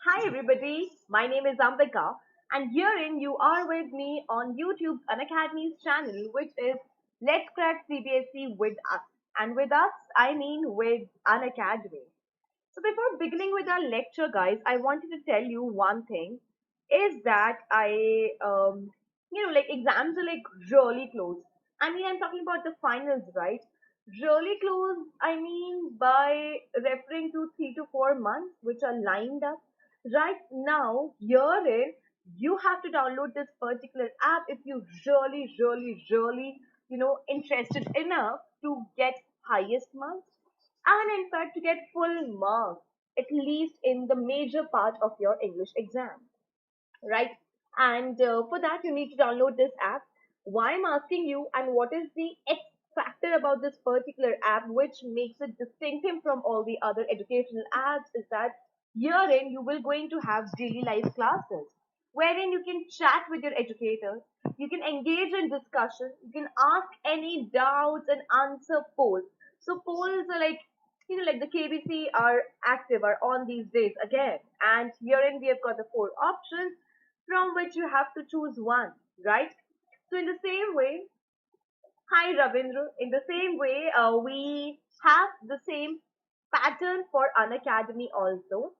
Hi everybody, my name is Ambika and herein you are with me on YouTube's Unacademy's channel which is Let's Crack CBSE with us. And with us, I mean with Unacademy. So before beginning with our lecture guys, I wanted to tell you one thing is that like exams are like really close. I mean, I'm talking about the finals, right? Really close, I mean, by referring to 3 to 4 months, which are lined up. Right now, herein, you have to download this particular app if you really, interested enough to get highest marks and in fact to get full marks, at least in the major part of your English exam, right? And for that, you need to download this app. Why I'm asking you, and what is the X factor about this particular app which makes it distinctive from all the other educational apps is that herein you will going to have daily life classes wherein you can chat with your educator, you can engage in discussion, you can ask any doubts and answer polls. So polls are like like the KBC are active, are on these days again. And herein we have got the four options from which you have to choose one, right? So in the same way, hi Ravindra, in the same way, we have the same pattern for Unacademy also.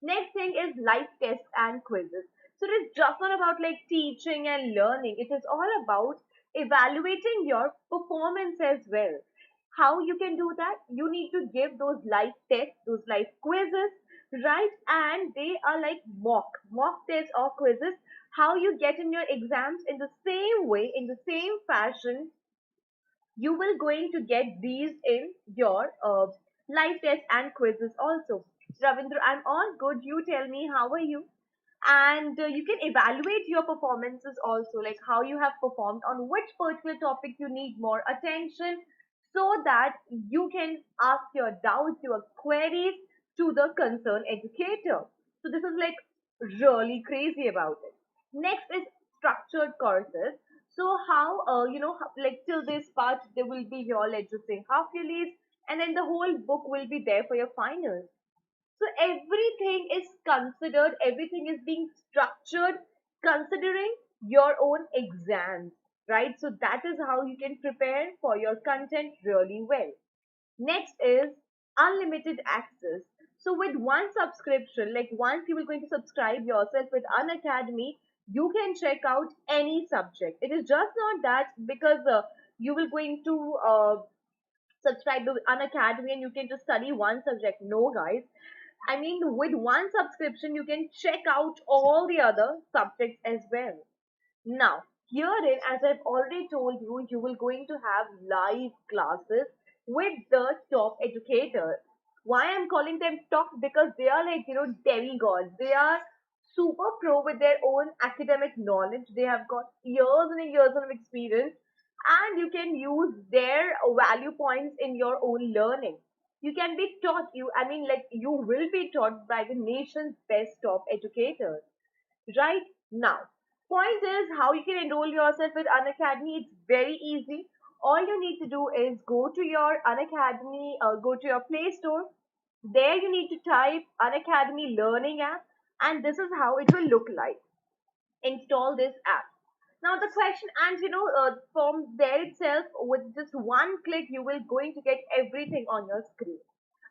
Next thing is live tests and quizzes. So it is just not about like teaching and learning. It is all about evaluating your performance as well. How you can do that? You need to give those live tests, those live quizzes, right? And they are like mock tests or quizzes. How you get in your exams in the same way, in the same fashion, you will going to get these in your live tests and quizzes also. Ravindra, I'm all good. You tell me, how are you? And you can evaluate your performances also, like how you have performed on which particular topic you need more attention, so that you can ask your doubts, your queries to the concerned educator. So this is like really crazy about it. Next is structured courses. So how like till this part there will be your, let's just say, half yearlies, and then the whole book will be there for your finals. So everything is considered, everything is being structured considering your own exams, right? So that is how you can prepare for your content really well. Next is unlimited access. So with one subscription, like once you are going to subscribe yourself with Unacademy, you can check out any subject. It is just not that because you will going to subscribe to Unacademy and you can just study one subject. No, guys. I mean, with one subscription, you can check out all the other subjects as well. Now, herein, as I've already told you, you will going to have live classes with the top educators. Why I'm calling them top? Because they are like, demigods. They are super pro with their own academic knowledge. They have got years and years of experience, and you can use their value points in your own learning. You can be taught, I mean, like, you will be taught by the nation's best top educators, right? Now, point is how you can enroll yourself with Unacademy. It's very easy. All you need to do is go to your Unacademy, go to your Play Store. There you need to type Unacademy Learning app, and this is how it will look like. Install this app. Now the question, and from there itself, with just one click, you will going to get everything on your screen.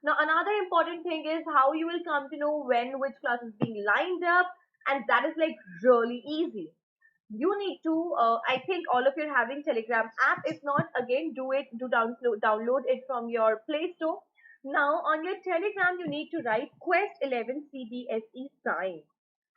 Now another important thing is how you will come to know when which class is being lined up, and that is like really easy. You need to, I think all of you are having Telegram app. If not, again, do download it from your Play Store. Now on your Telegram, you need to write Quest 11 CBSE sign.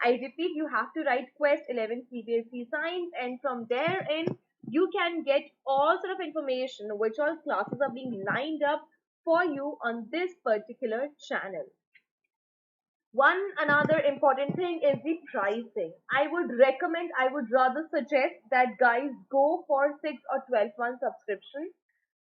I repeat, you have to write Quest 11 CBSE signs, and from there in, you can get all sort of information which all classes are being lined up for you on this particular channel. One another important thing is the pricing. I would recommend, I would rather suggest that guys go for 6 or 12 month subscription,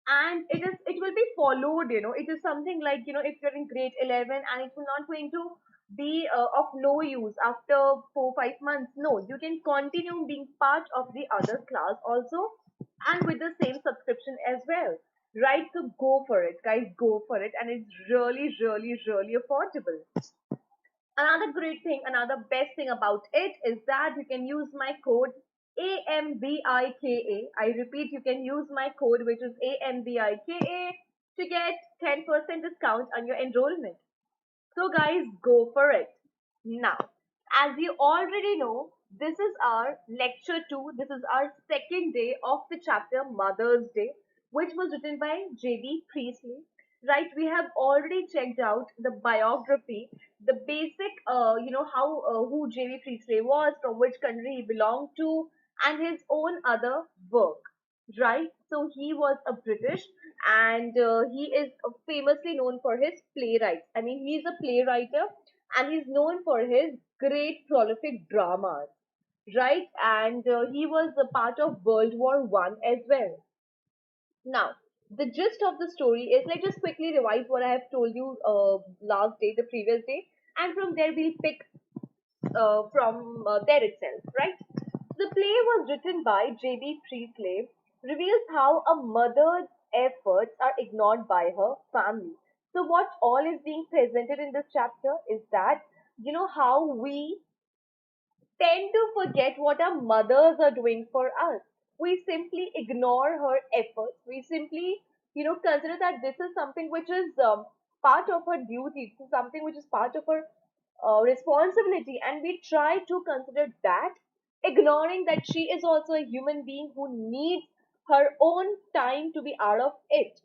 and it will be followed. It is something like, if you're in grade 11 and it will not going to be of no use after 4 5 months. No, you can continue being part of the other class also, and with the same subscription as well, right? So go for it, guys, go for it, and it's really affordable. Another great thing, another best thing about it is that you can use my code AMBIKA. I repeat, you can use my code, which is AMBIKA, to get 10% discount on your enrollment. So guys, go for it. Now, as you already know, this is our lecture 2. This is our second day of the chapter Mother's Day, which was written by J.B. Priestley. Right, we have already checked out the biography, the basic, how who J.B. Priestley was, from which country he belonged to, and his own other work. Right, so he was a British, and he is famously known for his playwrights. I mean, he's a playwright, and he's known for his great prolific dramas, right? And he was a part of World War One as well. Now, the gist of the story is, let's just quickly revise what I have told you last day, the previous day, and from there we'll pick from there itself, right? The play was written by J.B. Priestley, reveals how a mother's efforts are ignored by her family. So, what all is being presented in this chapter is that, how we tend to forget what our mothers are doing for us. We simply ignore her efforts. We simply, consider that this is something which is part of her duty, this is something which is part of her responsibility, and we try to consider that, ignoring that she is also a human being who needs her own time to be out of it,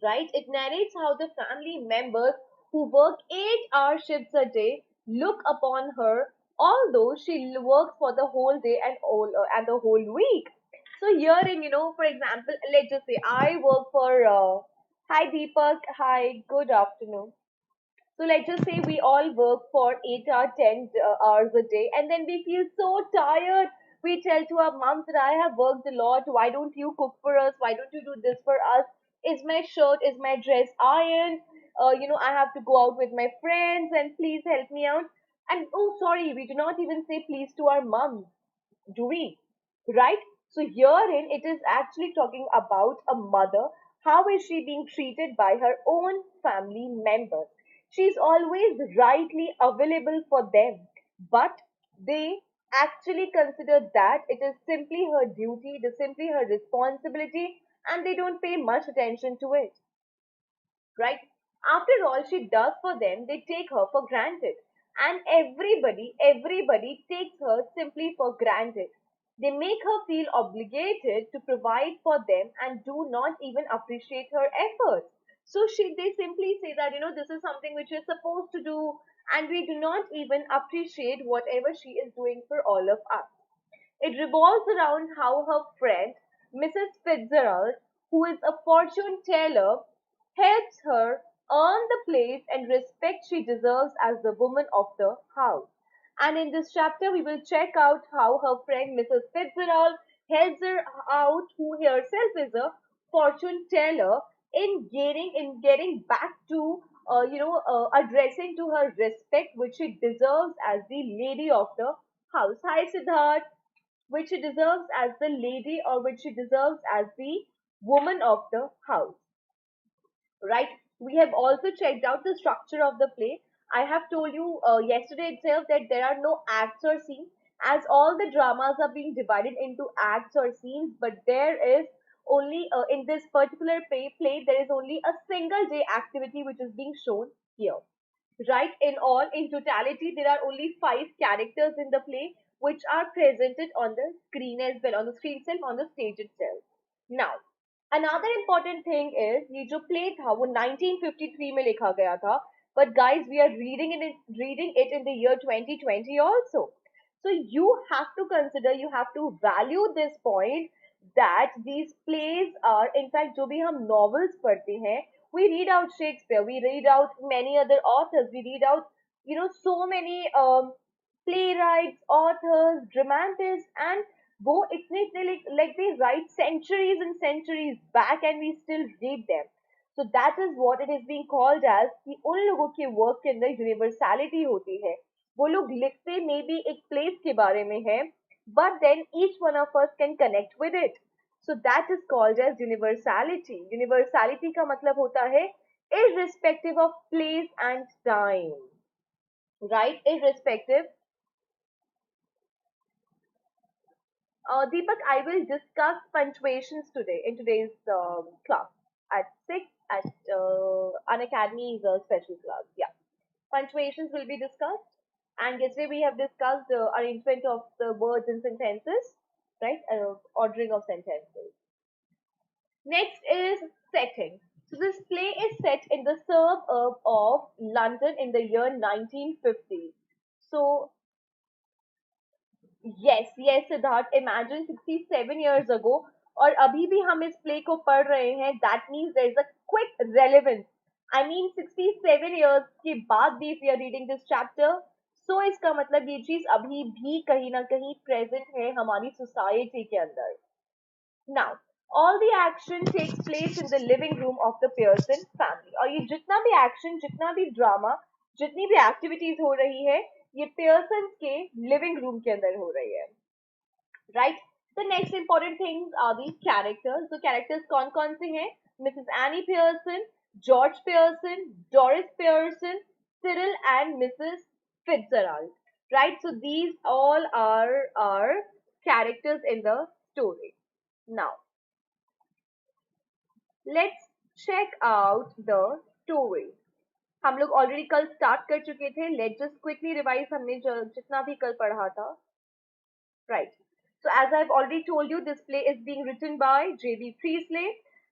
right? It narrates how the family members who work 8-hour shifts a day look upon her, although she works for the whole day and the whole week. So herein, for example, let's just say I work for. Hi Deepak. Hi. Good afternoon. So let's just say we all work for 8 or 10 hours a day, and then we feel so tired. We tell to our moms that I have worked a lot. Why don't you cook for us? Why don't you do this for us? Is my shirt, is my dress ironed? I have to go out with my friends and please help me out. And oh, sorry, we do not even say please to our moms, do we? Right? So herein it is actually talking about a mother. How is she being treated by her own family members? She's always rightly available for them, but they actually consider that it is simply her duty, it is simply her responsibility, and they don't pay much attention to it, right? After all she does for them, they take her for granted. And everybody takes her simply for granted. They make her feel obligated to provide for them and do not even appreciate her efforts. So they simply say that, this is something which you're supposed to do, and we do not even appreciate whatever she is doing for all of us. It revolves around how her friend, Mrs. Fitzgerald, who is a fortune teller, helps her earn the place and respect she deserves as the woman of the house. And in this chapter, we will check out how her friend Mrs. Fitzgerald helps her out, who herself is a fortune teller, in getting back to addressing to her respect which she deserves as the lady of the house. Hi Siddharth, which she deserves as the lady, or which she deserves as the woman of the house, right? We have also checked out the structure of the play. I have told you yesterday itself that there are no acts or scenes, as all the dramas are being divided into acts or scenes, but there is only in this particular play there is only a single day activity which is being shown here, right? In all, in totality, there are only 5 characters in the play which are presented on the screen as well, on the screen itself, on the stage itself. Now, another important thing is ये जो play था वो 1953 में लिखा गया था, but guys we are reading it in the year 2020 also. So you have to consider, you have to value this point, that these plays are, in fact जो भी हम novels पढ़ते हैं, we read out Shakespeare, we read out many other authors, we read out, so many playwrights, authors, dramatists, and वो इतने इतने like they write centuries and centuries back and we still read them. So that is what it is being called as, कि उन लोगों के work के अंदर universality होती है. वो लोग लिखते मे बी एक place के बारे में है, but then each one of us can connect with it. So that is called as universality. Universality का मतलब होता है irrespective of place and time. right? Irrespective. Deepak, I will discuss punctuations today in today's class at 6 at Unacademy's special class. Yeah, punctuations will be discussed. And yesterday we have discussed arrangement of the words and sentences, right? Ordering of sentences. Next is setting. So this play is set in the suburb of London in the year 1950. So yes, yes, Siddharth, imagine 67 years ago और अभी भी हम इस play को पढ़ रहे हैं. That means there is a quick relevance. I mean 67 years के बाद भी if we are reading this chapter, so इसका मतलब ये चीज अभी भी कहीं ना कहीं present है हमारी society के अंदर. Now, all the action takes place in the living room of the Pearson family. और ये जितना भी action, जितना भी drama, जितनी भी activities हो रही है, ये Pearsons के living room के अंदर हो रही है, right? The next important things are the characters. So characters कौन कौन से हैं? Mrs. Annie Pearson, George Pearson, Doris Pearson, Cyril and Mrs. Fitzgerald, right? So these all are characters in the story. Now, let's check out the story. हम लोग already कल start कर चुके थे. लेट्स जस्ट क्विकली रिवाइज हमने जितना भी कल पढ़ा था. Right. So as I've already told you, this play is being written by J.B. Priestley.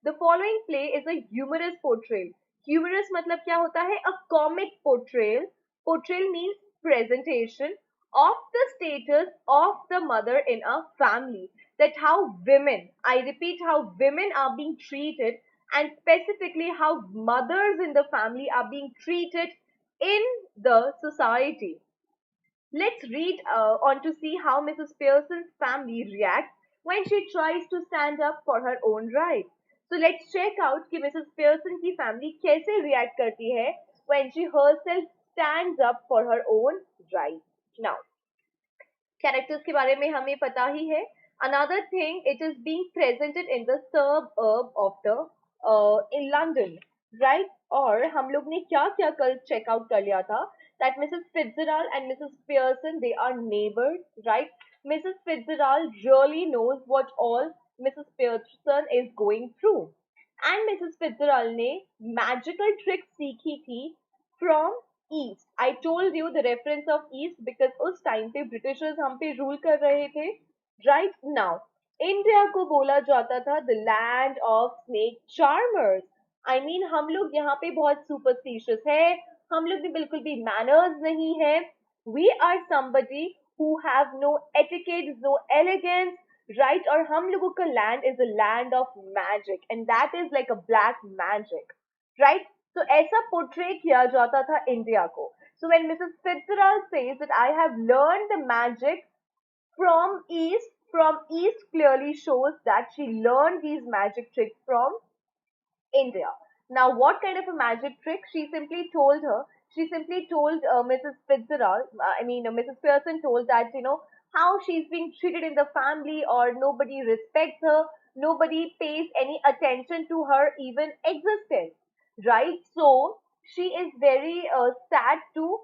The following play is a humorous portrayal. Humorous मतलब क्या होता है? A comic portrayal. Portrayal means presentation of the status of the mother in a family. That how women, I repeat, how women are being treated, and specifically how mothers in the family are being treated in the society. Let's read on to see how Mrs. Pearson's family reacts when she tries to stand up for her own rights. So let's check out कि Mrs. Pearson की family कैसे react करती है when she herself stands up for her own rights. Now, characters के बारे में हमें पता ही है. Another thing, it is being presented in the suburb of the in London, right? और हम लोग ने क्या क्या कल check out कर लिया था? That Mrs. Fitzgerald and Mrs. Pearson, they are neighbors, right? Mrs. Fitzgerald really knows what all Mrs. Pearson is going through. And Mrs. Fitzgerald ने magical trick सीखी थी from East. I told you the reference of East because उस time पे Britishers हम पे rule कर रहे थे. Right now, India को बोला जाता था the land of snake charmers. I mean हम लोग यहाँ पे बहुत superstitious है. हम लोग भी बिल्कुल भी manners नहीं है. We are somebody who have no etiquette, no elegance, right? और हम लोगों का land is a land of magic, and that is like a black magic, right? So ऐसा portray किया जाता था इंडिया को. So when Mrs. Fitzgerald says that I have learned the magic from East clearly shows that she learned these magic tricks from India. Now, what kind of a magic trick? She simply told Mrs. Fitzgerald, Mrs. Pearson told that, how she's being treated in the family or nobody respects her, nobody pays any attention to her even existence, right? So, she is very sad to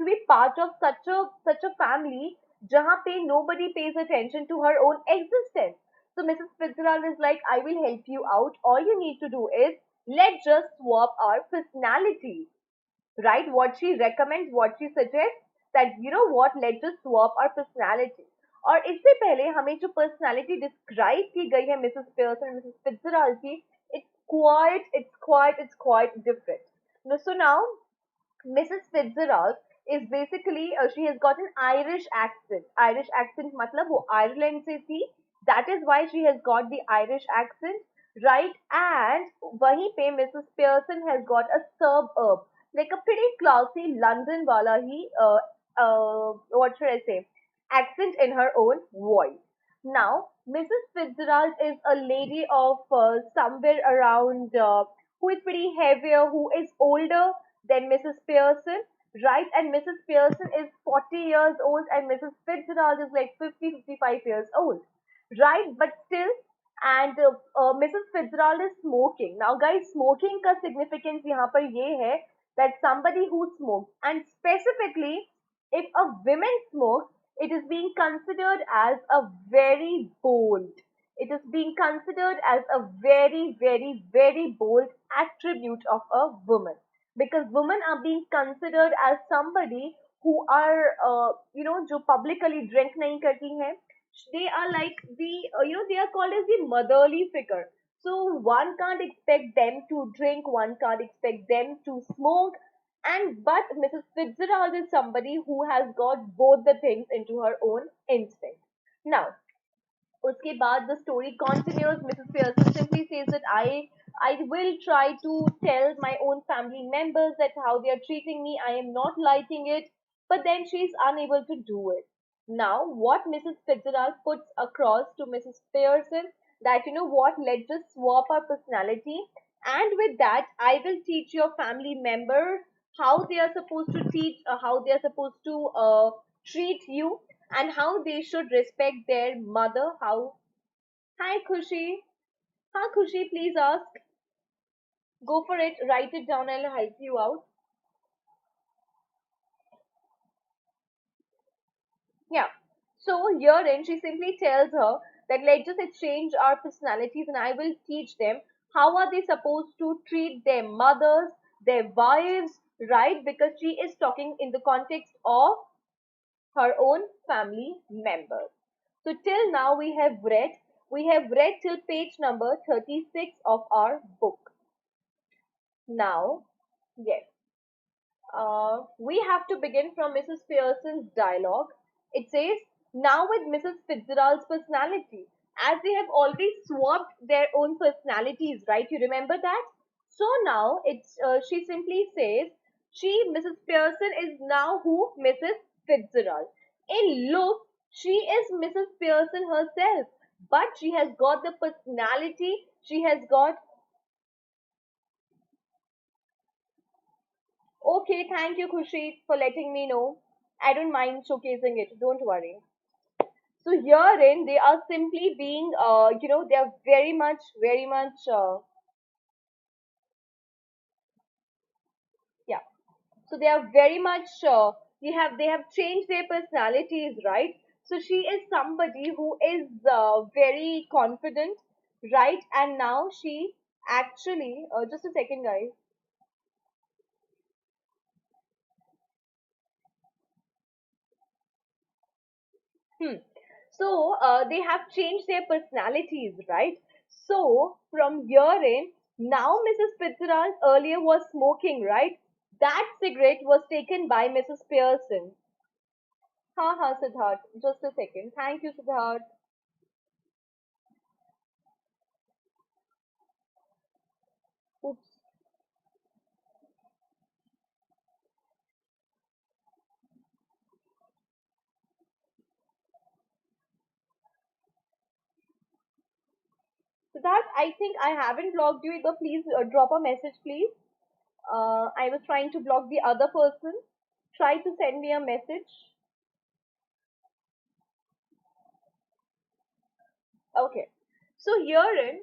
be part of such a family जहाँ पे nobody pays attention to her own existence. So Mrs. Fitzgerald is like, I will help you out. All you need to do is let's just swap our personalities, right? What she recommends, what she suggests, that you know what, let's just swap our personalities. और इससे पहले हमें जो personality describe की गई है Mrs. Pearson, Mrs. Fitzgerald की, it's quite different. So now Mrs. Fitzgerald is basically she has got an Irish accent. Irish accent मतलब वो Ireland से थी. That is why she has got the Irish accent, right? And वहीं पे Mrs. Pearson has got a suburb, like a pretty classy London वाला ही what should I say, accent in her own voice. Now, Mrs. Fitzgerald is a lady of somewhere around who is pretty heavier, who is older than Mrs. Pearson, right? And Mrs. Pearson is 40 years old and Mrs. Fitzgerald is like 50, 55 years old, right? But still, and Mrs. Fitzgerald is smoking. Now, guys, smoking का significance यहाँ पर ये है that somebody who smokes, and specifically if a woman smokes, it is being considered as a very bold. It is being considered as a very, very, very bold attribute of a woman, because women are being considered as somebody who are, जो publicly drink नहीं करती हैं. They are like the, they are called as the motherly figure. So one can't expect them to drink, one can't expect them to smoke, and but Mrs. Fitzgerald is somebody who has got both the things into her own instinct. Now, उसके बाद the story continues. Mrs. Pearson simply says that I will try to tell my own family members that how they are treating me. I am not liking it, but then she is unable to do it. Now, what Mrs. Fitzgerald puts across to Mrs. Pearson, that you know what, let's just swap our personality, and with that, I will teach your family members how they are supposed to teach, how they are supposed to treat you, and how they should respect their mother. How? Hi, Khushi. Huh, Khushi, please ask. Go for it. Write it down. I'll help you out. Yeah. So herein, she simply tells her that let's just exchange our personalities, and I will teach them how are they supposed to treat their mothers, their wives, right? Because she is talking in the context of her own family members. So till now we have read till page number 36 of our book. Now, yes, we have to begin from Mrs. Pearson's dialogue. It says, now with Mrs. Fitzgerald's personality, as they have already swapped their own personalities, right? You remember that? So now she simply says, Mrs. Pearson, is now who? Mrs. Fitzgerald. In look, she is Mrs. Pearson herself, but she has got the personality, she has got. Okay, thank you, Khushi, for letting me know. I don't mind showcasing it. Don't worry. So herein, they are simply being, they are very much, yeah. So they are very much, they have changed their personalities, right? So she is somebody who is very confident, right? And now she actually, just a second, guys. Hmm. So they have changed their personalities, right? So from here in, now Mrs. Fitzgerald earlier was smoking, right? That cigarette was taken by Mrs. Pearson. Ha ha, Siddharth. Just a second. Thank you, Siddharth. Oops. Siddharth, I think I haven't blocked you either. Please drop a message, please. I was trying to block the other person. Try to send me a message. Okay. So herein,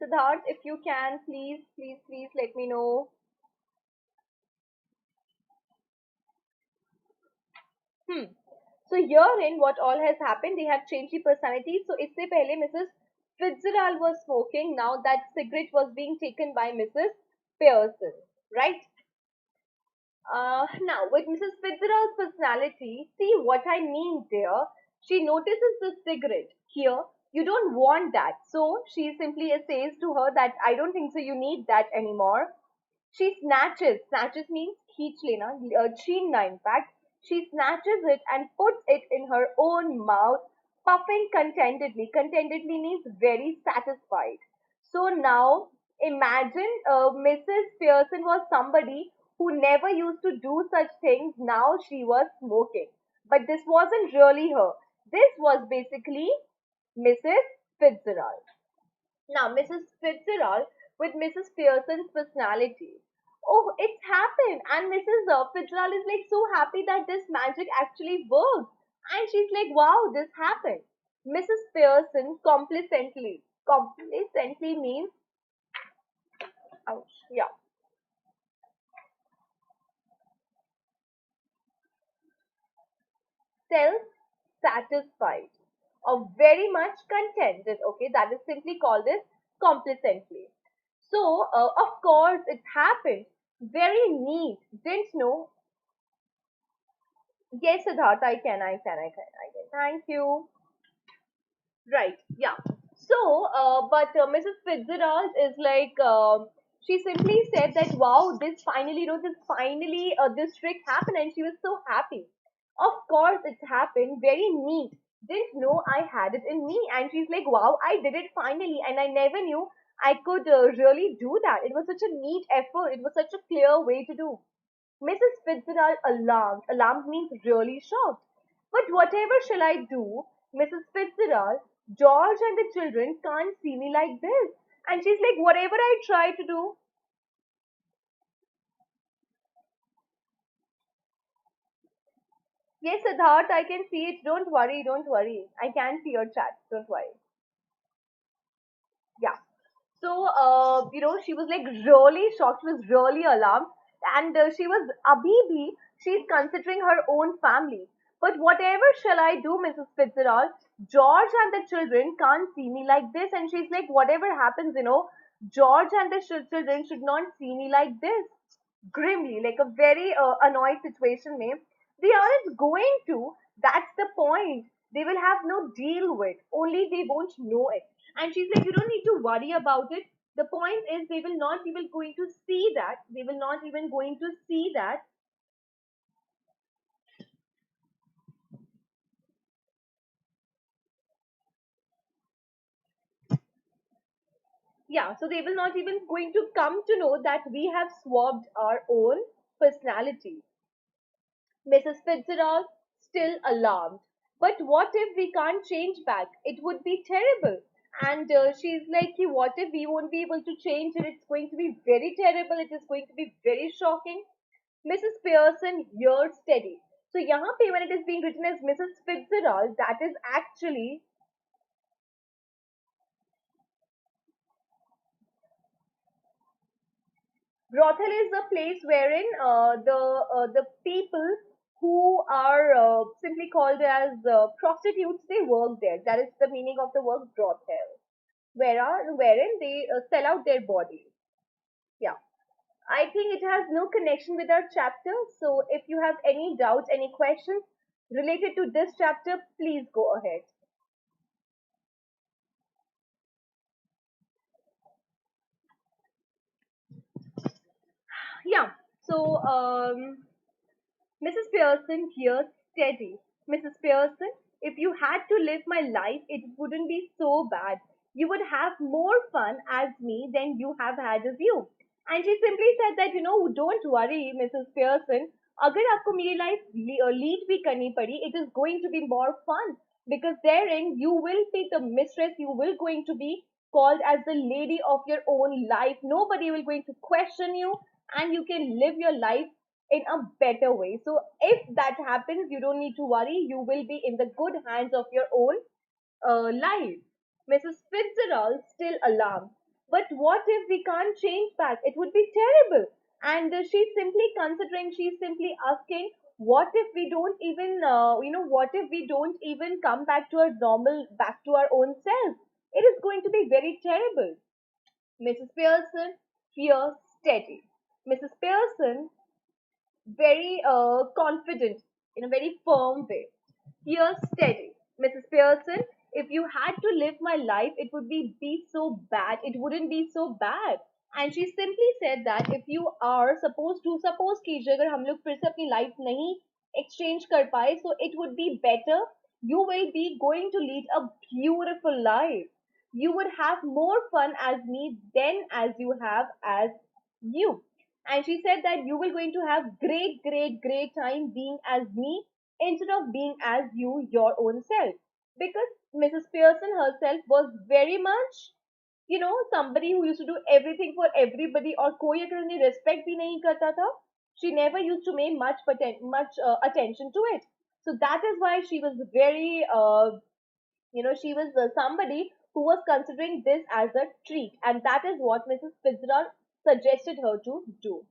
Siddharth, if you can, please, please, please let me know. Hmm. So herein, what all has happened, they have changed the personality. So इससे पहले Mrs. Fitzgerald was smoking. Now that cigarette was being taken by Mrs. Pearson, right? Now with Mrs. Fitzgerald's personality, see what I mean there. She notices the cigarette here. You don't want that, so she simply says to her that I don't think so. You need that anymore. She snatches. Snatches means खींच लेना, छीनना in fact. She snatches it and puts it in her own mouth, puffing contentedly. Contentedly means very satisfied. So now imagine Mrs. Pearson was somebody who never used to do such things. Now she was smoking. But this wasn't really her. This was basically Mrs. Fitzgerald. Now, Mrs. Fitzgerald with Mrs. Pearson's personality. Oh, it's happened. And Mrs. Fitzgerald is like so happy that this magic actually worked. And she's like, wow, this happened. Mrs. Pearson complacently. Complacently means, ouch, yeah. self-satisfied or very much contented. Okay, that is simply called as complacently. So, of course, it happened. Very neat. Didn't know. Yes, Siddharth, I can. Thank you. Right, yeah. So, but Mrs. Fitzgerald is like, she simply said that, wow, this finally, this finally, this trick happened, and she was so happy. Of course, it happened. Very neat. Didn't know I had it in me. And she's like, wow, I did it finally, and I never knew I could really do that. It was such a neat effort. It was such a clear way to do. Mrs. Fitzgerald alarmed. Alarmed means really shocked. But whatever shall I do, Mrs. Fitzgerald? George and the children can't see me like this. And she's like, whatever I try to do. Yes, Siddharth, I can see it. Don't worry, don't worry. I can see your chat. Don't worry. Yeah. So, she was like really shocked. She was really alarmed. And she was, Abibi, she's considering her own family. But whatever shall I do, Mrs. Fitzgerald? George and the children can't see me like this. And she's like, whatever happens, George and the children should not see me like this. Grimly, like a very annoyed situation, may. They aren't going to. That's the point. They will have no deal with. Only they won't know it. And she's like, you don't need to worry about it. The point is, they will not even going to see that. They will not even going to see that. Yeah, so they will not even going to come to know that we have swapped our own personality. Mrs. Fitzgerald, still alarmed. But what if we can't change back? It would be terrible. And she's like, "Ki, what if we won't be able to change it? It's going to be very terrible. It is going to be very shocking." Mrs. Pearson, here steady. So, यहाँ पे when it is being written as Mrs. Fitzgerald, that is actually brothel is a place wherein the people who are simply called as prostitutes, they work there. That is the meaning of the word brothel, wherein they sell out their bodies. Yeah. I think it has no connection with our chapter. So if you have any doubts, any questions related to this chapter, please go ahead. Yeah. So Mrs. Pearson here, steady. Mrs. Pearson, if you had to live my life, it wouldn't be so bad. You would have more fun as me than you have had as you. And she simply said that, don't worry, Mrs. Pearson. अगर आपको मेरी life lead भी करनी पड़ी, it is going to be more fun because therein you will be the mistress, you will going to be called as the lady of your own life. Nobody will going to question you, and you can live your life in a better way. So if that happens, you don't need to worry. You will be in the good hands of your own life. Mrs. Fitzgerald still alarmed. But what if we can't change back? It would be terrible. And she's simply considering, she's simply asking, what if we don't even, what if we don't even come back to our normal, back to our own self? It is going to be very terrible. Mrs. Pearson, here, steady. Mrs. Pearson, very confident, in a very firm way. Here, steady. Mrs. Pearson, if you had to live my life, it would be so bad. It wouldn't be so bad. And she simply said that if you are supposed to, suppose कीजिए अगर हम लोग फिर से अपनी life नहीं exchange कर पाए, so it would be better. You will be going to lead a beautiful life. You would have more fun as me than as you have as you. And she said that you will going to have great time being as me instead of being as you your own self. Because Mrs. Pearson herself was very much, somebody who used to do everything for everybody और कोई अगर उन्हें respect भी नहीं करता था. She never used to make much attention to it. So that is why she was very she was somebody who was considering this as a treat, and that is what Mrs. Fitzgerald suggested her to do.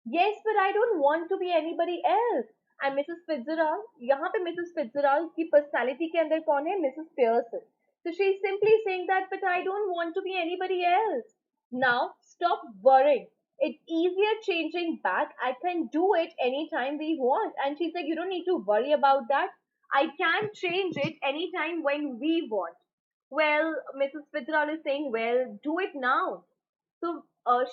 Yes, but I don't want to be anybody else. And Mrs. Fitzgerald, यहाँ पे Mrs. Fitzgerald की personality के अंदर कौन है? Mrs. Pearson. So she's simply saying that, but I don't want to be anybody else. Now stop worrying. It's easier changing back. I can do it anytime we want. And she's like, you don't need to worry about that. I can change it anytime when we want. Well, Mrs. Fitzgerald is saying, well, do it now. So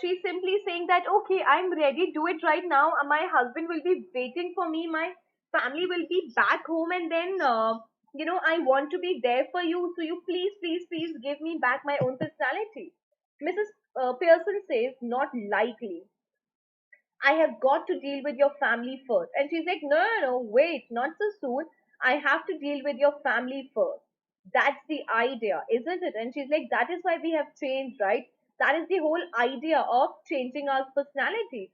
she's simply saying that, okay, I'm ready, do it right now. My husband will be waiting for me. My family will be back home, and then, I want to be there for you. So you please, please, please give me back my own personality. Mrs. Pearson says, not likely. I have got to deal with your family first. And she's like, no, no, no, wait, not so soon. I have to deal with your family first. That's the idea, isn't it? And she's like, that is why we have changed, right? That is the whole idea of changing our personality.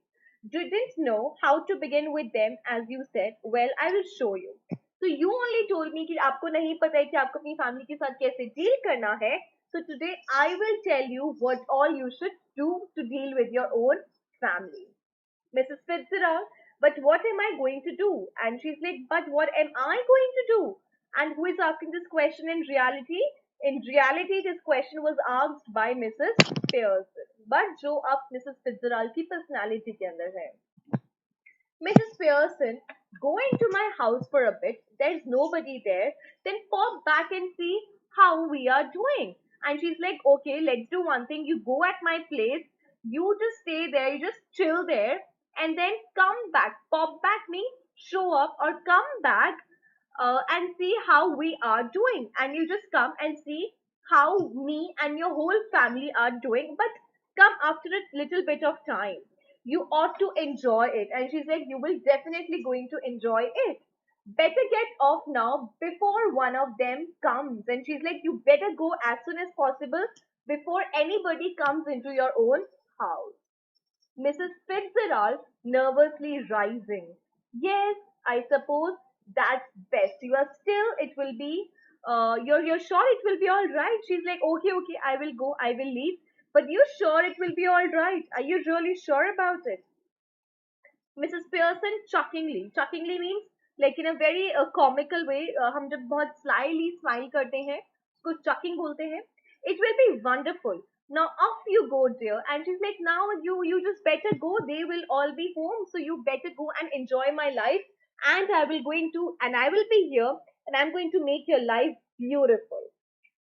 Didn't know how to begin with them, as you said. Well, I will show you. So you only told me कि आपको नहीं पता है कि आपको अपनी family के साथ कैसे deal करना है. So today I will tell you what all you should do to deal with your own family. Mrs. Fitzgerald, but what am I going to do? And she's like, but what am I going to do? And who is asking this question in reality? In reality, this question was asked by Mrs. Pearson. But जो अब Mrs. Fitzgerald की personality के अंदर है. Mrs. Pearson, go into my house for a bit. There's nobody there. Then pop back and see how we are doing. And she's like, okay, let's do one thing. You go at my place. You just stay there. You just chill there. And then come back. Pop back means show up or come back and see how we are doing. And you just come and see how me and your whole family are doing. But come after a little bit of time. You ought to enjoy it. And she's like, you will definitely going to enjoy it. Better get off now before one of them comes. And she's like, you better go as soon as possible before anybody comes into your own house. Mrs. Fitzgerald nervously rising. Yes, I suppose that's best. You are still, it will be, you're sure it will be all right. She's like, okay, okay, I will go, I will leave. But you sure it will be all right? Are you really sure about it? Mrs. Pearson chuckingly means like in a very comical way. हम जब बहुत slyly smile करते हैं, उसको chucking बोलते हैं. It will be wonderful. Now off you go, dear. And she's like, now you just better go. They will all be home, so you better go and enjoy my life. And I will be here, and I'm going to make your life beautiful.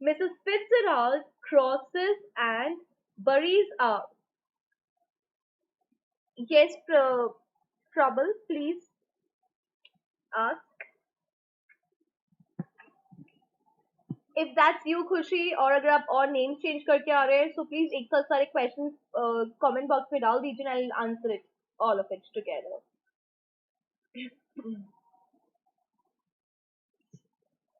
Mrs. Fitzgerald crosses and buries up. Yes, trouble, please ask. If that's you, खुशी, और अगर आप और name change करके आ रहे हैं, so please एक साथ सारे questions comment box में डाल दीजिए, and I'll answer it, all of it together.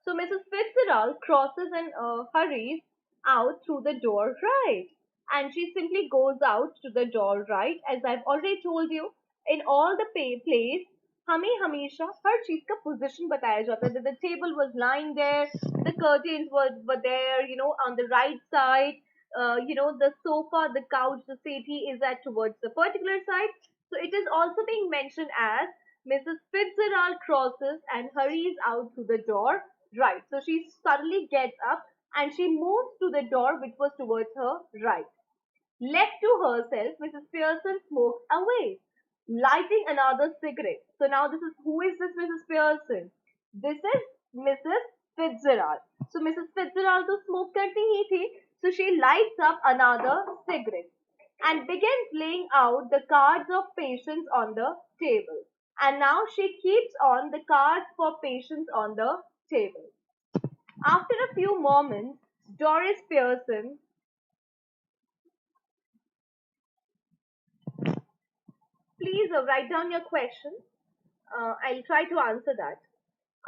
So Mrs. Fitzgerald crosses and hurries out through the door right. And she simply goes out to the door right. As I've already told you, in all the plays, हमें हमेशा हर चीज का position बताया जाता है. The table was lying there, the curtains were there, on the right side. The sofa, the couch, the settee is at towards the particular side. So it is also being mentioned as Mrs. Fitzgerald crosses and hurries out to the door right. So she suddenly gets up and she moves to the door which was towards her right. Left to herself, Mrs. Pearson smokes away, lighting another cigarette. So now this is, who is this Mrs. Pearson? This is Mrs. Fitzgerald. So Mrs. Fitzgerald to smoke karti hi thi. So she lights up another cigarette and begins laying out the cards of patients on the table. And now she keeps on the cards for patients on the table. After a few moments, Doris Pearson, please write down your question. I'll try to answer that.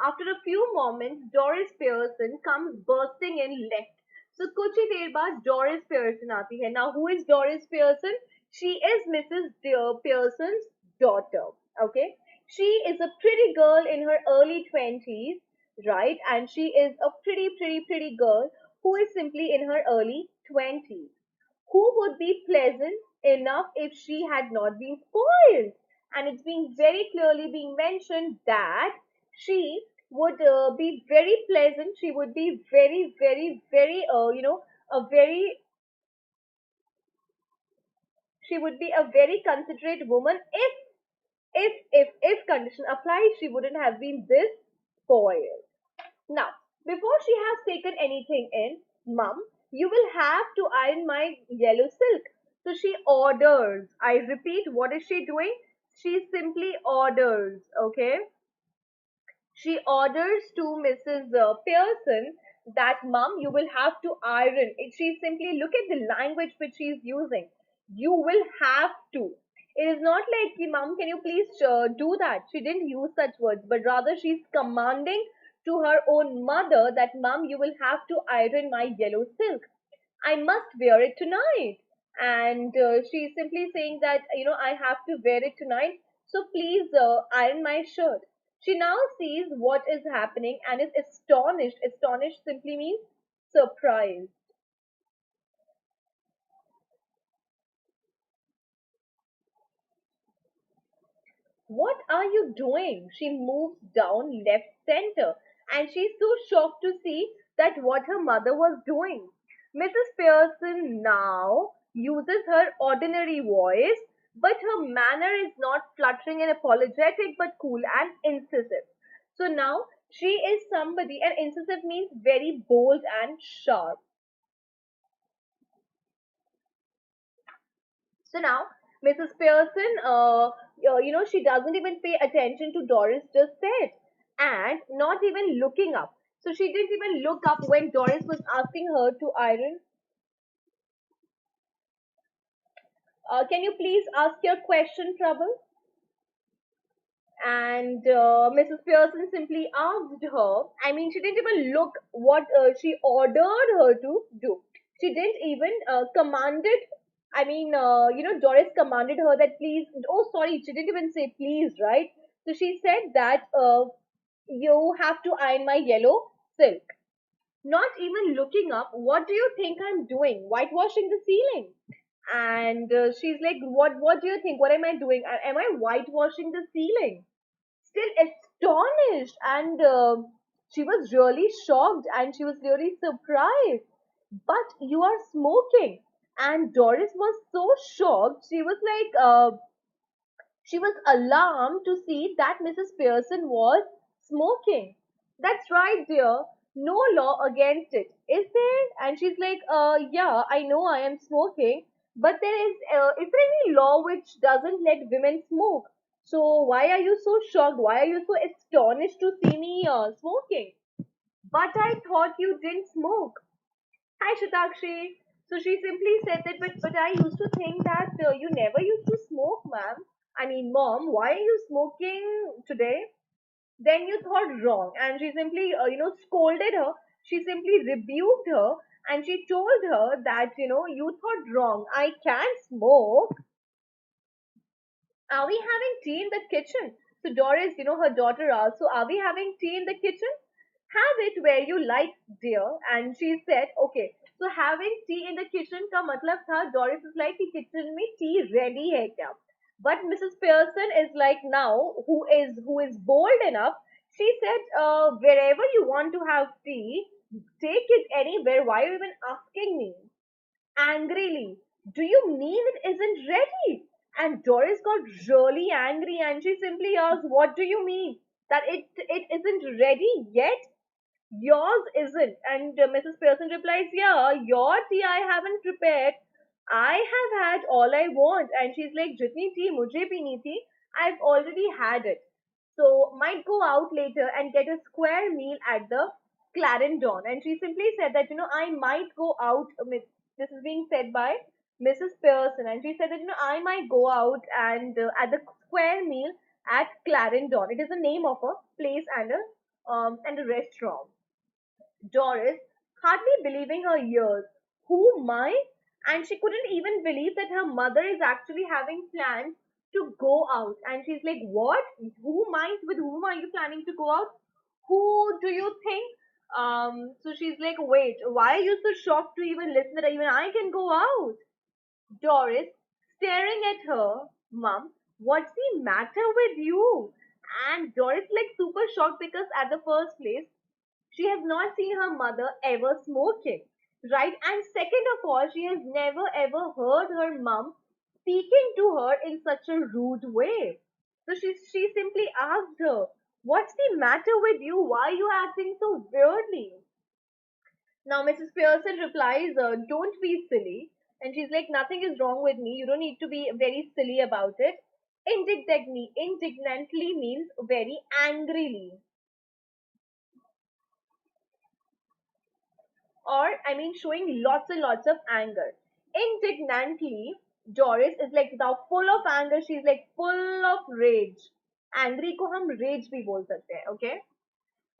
After a few moments, Doris Pearson comes bursting in left. So कुछ ही देर बाद Doris Pearson आती है. Now who is Doris Pearson? She is Mrs. Pearson's daughter. Okay, she is a pretty girl in her early 20s, right? And she is a pretty girl who is simply in her early 20s. Who would be pleasant enough if she had not been spoiled? and it's being very clearly being mentioned that she would be very pleasant. She would be very, very, very, a very, she would be a very considerate woman if condition applies, she wouldn't have been this spoiled. Now, before she has taken anything in, Mum, you will have to iron my yellow silk. So she orders. I repeat, what is she doing? She simply orders, okay? She orders to Mrs. Pearson that, Mum, you will have to iron. She simply, look at the language which she is using. You will have to. It is not like, Mum, can you please do that? She didn't use such words, but rather she's commanding to her own mother that, Mum, you will have to iron my yellow silk. I must wear it tonight. And she's simply saying that, I have to wear it tonight. So please iron my shirt. She now sees what is happening and is astonished. Astonished simply means surprised. What are you doing? She moves down left center and she's so shocked to see that what her mother was doing. Mrs. Pearson now uses her ordinary voice, but her manner is not fluttering and apologetic but cool and incisive. So now she is somebody, and incisive means very bold and sharp. So now, Mrs. Pearson, she doesn't even pay attention to Doris just said, and not even looking up. So she didn't even look up when Doris was asking her to iron. Can you please ask your question, Trouble? And Mrs. Pearson simply asked her. I mean, she didn't even look what she ordered her to do. She didn't even commanded. I mean, Doris commanded her that please. Oh, sorry, she didn't even say please, right? So she said that you have to iron my yellow silk. Not even looking up. What do you think I'm doing? Whitewashing the ceiling. And she's like, what do you think? What am I doing? Am I whitewashing the ceiling? Still astonished, and she was really shocked and she was really surprised. But you are smoking. And Doris was so shocked. She was alarmed to see that Mrs. Pearson was smoking. That's right, dear. No law against it, is there? And she's like, yeah, I know I am smoking, but is there any law which doesn't let women smoke? So why are you so shocked? Why are you so astonished to see me smoking? But I thought you didn't smoke. Hi, Shatakshi. So she simply said that, but I used to think that you never used to smoke, ma'am. I mean, mom, why are you smoking today? Then you thought wrong. And she simply, scolded her. She simply rebuked her and she told her that, you thought wrong. I can't smoke. Are we having tea in the kitchen? So Doris, her daughter asked, so are we having tea in the kitchen? Have it where you like, dear. And she said, okay. So having tea in the kitchen का मतलब था Doris is like कि kitchen में tea ready है क्या? But Mrs. Pearson is like now who is bold enough. She said, wherever you want to have tea, take it anywhere. Why are you even asking me? Angrily, do you mean it isn't ready? And Doris got really angry and she simply asked, what do you mean? That it isn't ready yet? Yours isn't. And Mrs. Pearson replies, yeah, your tea I haven't prepared. I have had all I want. And she's like, jitni tea mujhe peeni thi, I've already had it. So might go out later and get a square meal at the Clarendon. And she simply said that, I might go out. This is being said by Mrs. Pearson. And she said that, I might go out and at the square meal at Clarendon. It is the name of a place and a restaurant. Doris, hardly believing her ears. Who, my? And she couldn't even believe that her mother is actually having plans to go out. And she's like, what? Who might? With whom are you planning to go out? Who do you think? So she's like, wait, why are you so shocked to even listen that even I can go out? Doris, staring at her mum, What's the matter with you? And Doris like super shocked because at the first place, she has not seen her mother ever smoking, right? And second of all, she has never ever heard her mom speaking to her in such a rude way. So she simply asked her, "What's the matter with you? Why are you acting so weirdly?" Now Mrs. Pearson replies, "Don't be silly." And she's like, "Nothing is wrong with me. You don't need to be very silly about it." Indignantly means very angrily. Or I mean showing lots and lots of anger. Indignantly, Doris is like now full of anger. She's like full of rage. Angry को हम rage भी बोल सकते हैं, okay?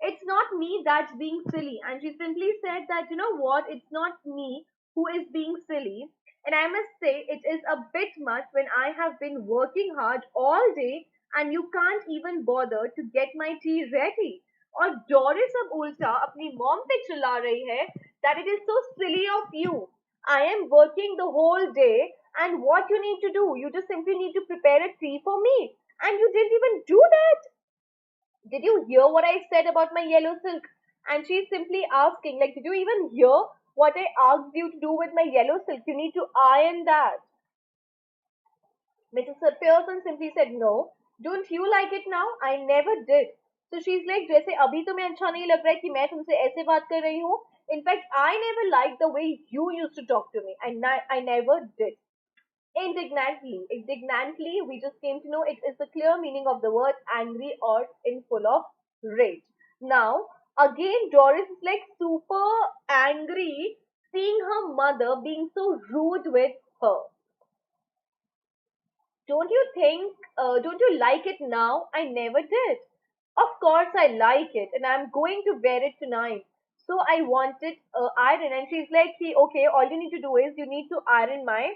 It's not me that's being silly. And she simply said that, you know what, it's not me who is being silly. And I must say, it is a bit much when I have been working hard all day and you can't even bother to get my tea ready. और Doris अब उल्टा अपनी mom पे चिल्ला रही है that it is so silly of you. I am working the whole day and what you need to do, you just simply need to prepare a tea for me. And you didn't even do that. Did you hear what I said about my yellow silk? And she's simply asking, like, did you even hear what I asked you to do with my yellow silk? You need to iron that. Mrs. Pearson simply said, no. Don't you like it now? I never did. So she's like, जैसे अभी तुम्हें अच्छा नहीं लग रहा है कि मैं तुमसे ऐसे बात कर रही हूँ. In fact, I never liked the way you used to talk to me. I never did. Indignantly, we just came to know it is the clear meaning of the word angry or in full of rage. Now, again, Doris is like super angry seeing her mother being so rude with her. Don't you like it now? I never did. Of course, I like it, and I'm going to wear it tonight. So I wanted iron, and she's like, "See, okay, all you need to do is you need to iron my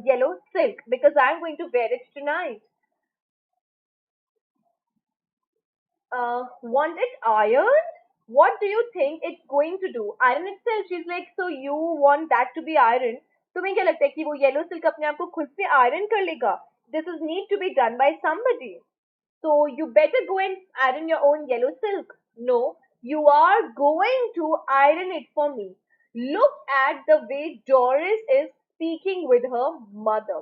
yellow silk because I'm going to wear it tonight." Want it ironed? What do you think it's going to do? Iron itself. She's like, so you want that to be ironed? तुम्हें क्या लगता है कि वो yellow silk अपने आप को खुद से आयरन कर लेगा? This is need to be done by somebody. So you better go and iron your own yellow silk. No, you are going to iron it for me. Look at the way Doris is speaking with her mother.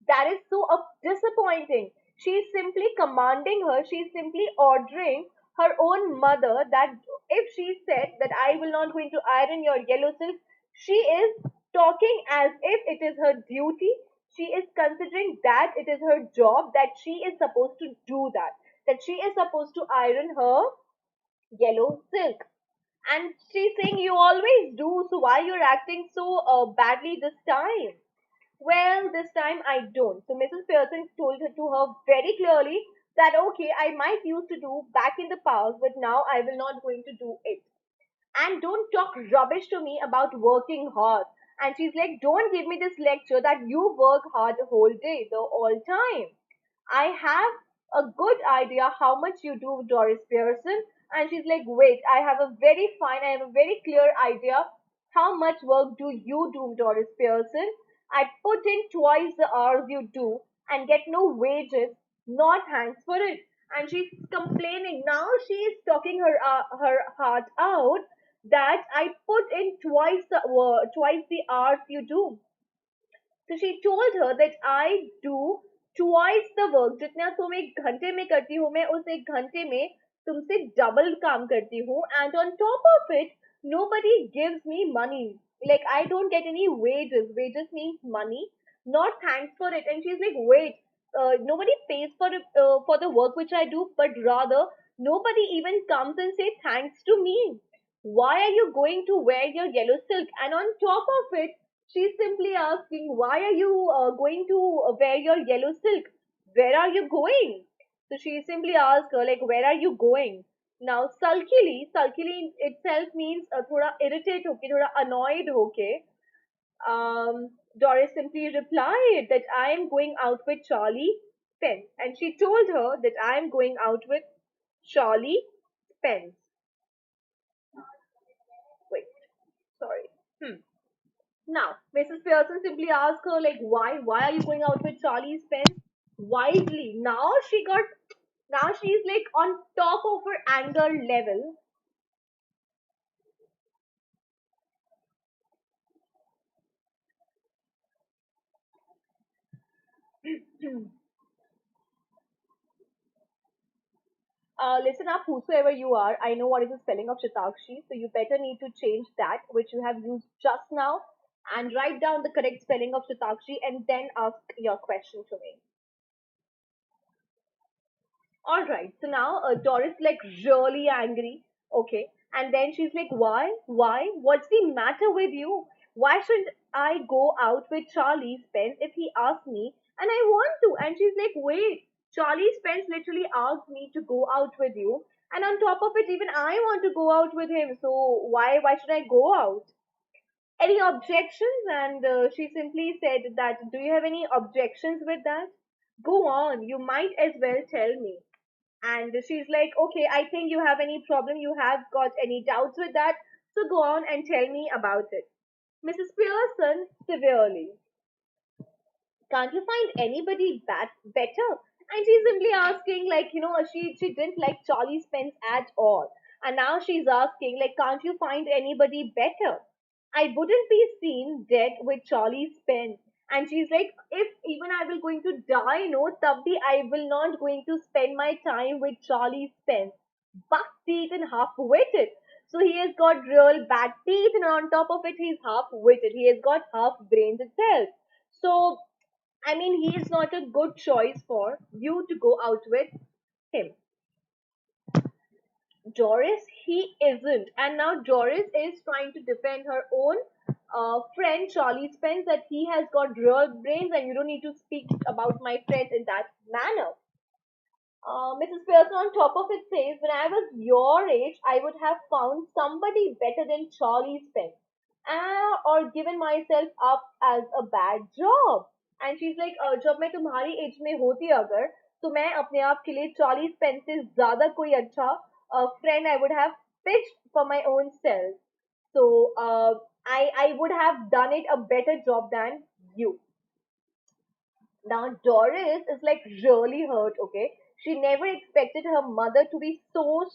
That is so disappointing. She's simply commanding her, she's simply ordering her own mother that if she said that I will not going to iron your yellow silk, she is talking as if it is her duty. She is considering that it is her job, that she is supposed to do that she is supposed to iron her yellow silk. And she's saying, you always do, so why you're acting so badly this time? Well, this time I don't. So Mrs. Pearson told her to her very clearly that okay, I might used to do back in the past, but now I will not going to do it. And don't talk rubbish to me about working hard. And she's like, don't give me this lecture that you work hard the whole day, the all time. I have a good idea how much you do, Doris Pearson. And she's like, wait, I have a very clear idea how much work do you do, Doris Pearson. I put in twice the hours you do and get no wages, not thanks for it. And she's complaining. Now she's talking her heart out that I put in twice the hours you do. So she told her that I do twice the work. जितना तुम एक घंटे में करती हो मैं उस एक घंटे में तुमसे डबल काम करती हूँ. And on top of it, nobody gives me money. Like I don't get any wages. Wages means money, not thanks for it. And she's like, wait, nobody pays for the work which I do, but rather nobody even comes and say thanks to me. Why are you going to wear your yellow silk? And on top of it, she's simply asking, why are you going to wear your yellow silk? Where are you going? So she simply asked her, like, where are you going? Now, sulkily itself means thoda irritate hoke, thoda annoyed hoke. Doris simply replied that I am going out with Charlie Spence. And she told her that I am going out with Charlie Spence. Wait, sorry. Now, Mrs. Pearson simply asked her, like, why? Why are you going out with Charlie Spence? wisely. Now she's like on top of her anger level. Listen up, whosoever you are. I know what is the spelling of Shatakshi, so you better need to change that which you have used just now and write down the correct spelling of Shatakshi and then ask your question to me. All right. So now Doris like really angry. Okay. And then she's like, why? Why? What's the matter with you? Why shouldn't I go out with Charlie Spence if he asks me and I want to? And she's like, wait, Charlie Spence literally asked me to go out with you. And on top of it, even I want to go out with him. So why should I go out? Any objections? And she simply said that, do you have any objections with that? Go on, you might as well tell me. And she's like, okay, I think you have any problem, you have got any doubts with that, so go on and tell me about it. Mrs. Pearson severely, can't you find anybody better? And she's simply asking, like, she didn't like Charlie Spence at all. And now she's asking, like, can't you find anybody better? I wouldn't be seen dead with Charlie Spence. And she's like, if even I will going to die, no, tabhi I will not going to spend my time with Charlie Spence. Buck teeth and half-witted. So he has got real bad teeth, and on top of it, he's half-witted. He has got half brains itself. So I mean, he is not a good choice for you to go out with him. Doris, he isn't. And now Doris is trying to defend her own friend Charlie Spence that he has got real brains and you don't need to speak about my friend in that manner. Mrs. Pearson on top of it says, when I was your age, I would have found somebody better than Charlie Spence, or given myself up as a bad job. And she's like, जब मैं तुम्हारी as में होती अगर तो मैं अपने आप के लिए चार्ली स्पेंस से ज्यादा कोई अच्छा friend I would have pitched for my own self. So I would have done it a better job than you. Now, Doris is like really hurt, okay? She never expected her mother to be so